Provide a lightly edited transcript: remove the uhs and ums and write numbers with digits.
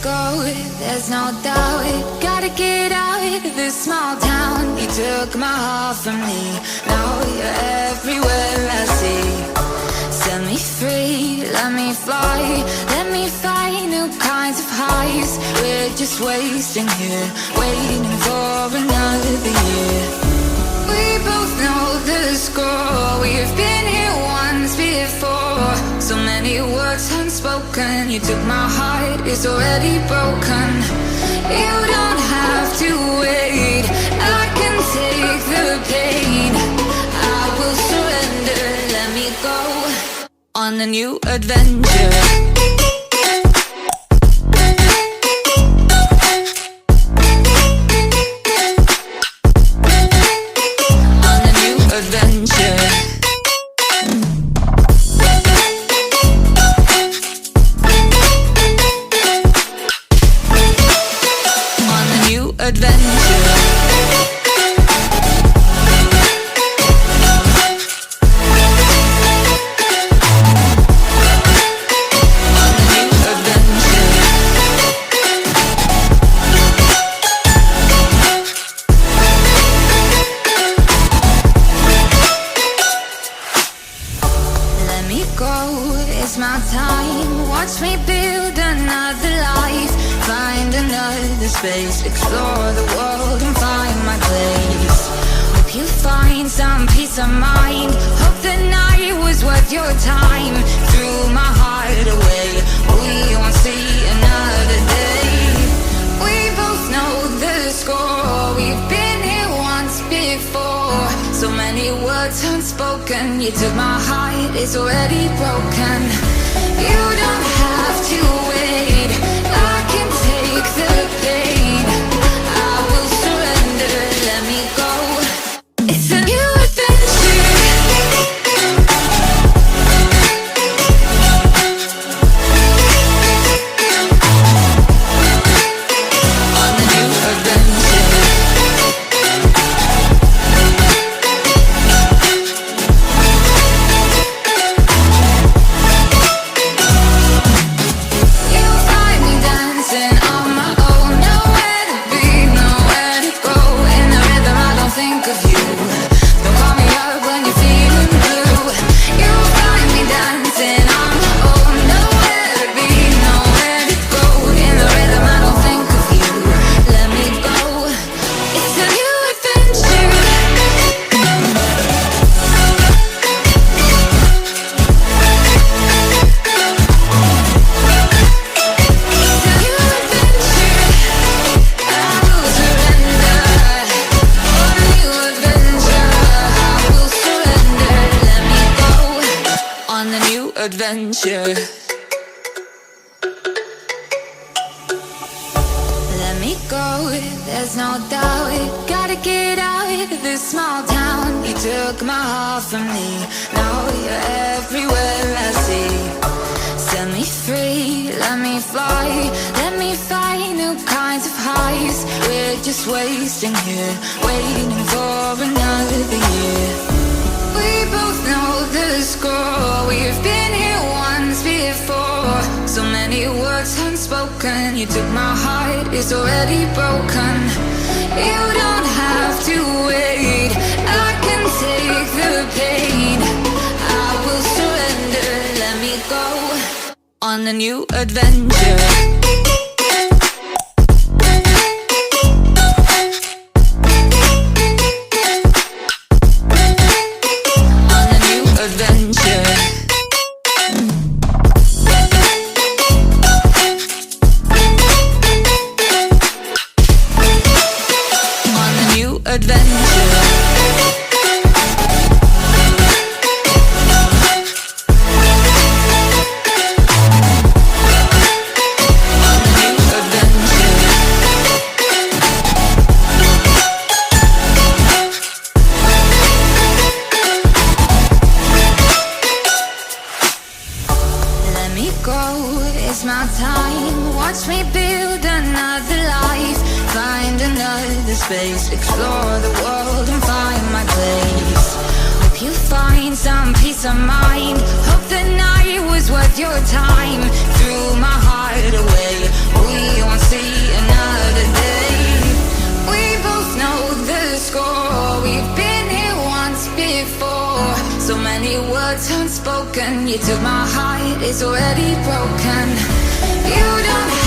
go, there's no doubt. Gotta get out of this small town. You took my heart from me, now you're everywhere I see. Set me free, let me fly, let me find new kinds of highs. We're just wasting here, waiting for another year. We both know the score, we've been here once before. So many words unspoken, you took my heart, it's already broken. You don't have to wait, I can take the pain. I will surrender, let me go on a new adventure. It's my time, watch me build another life. Find another space, explore the world and find my place. Hope you find some peace of mind, hope the night was worth your time. Threw my heart away, we won't see another day. We both know the score, we've been here once before. So many words unspoken, you took my heart, it's already broken. You don't have to wait, I can take the pain. I will surrender, let me go. It's a new adventure. On a new adventure. Adventure. Let me go, there's no doubt. Gotta get out of this small town. You took my heart from me, now you're everywhere I see. Set me free, let me fly, let me find new kinds of highs. We're just wasting here, waiting for another year. We both know the score, we've been here once before. So many words unspoken, you took my heart, it's already broken. You don't have to wait, I can take the pain. I will surrender, let me go on a new adventure. It's my time, watch me build another life. Find another space, explore the world and find my place. Hope you find some peace of mind, hope the night was worth your time. Threw my heart away, we many words unspoken. You took my heart, it's already broken. You don't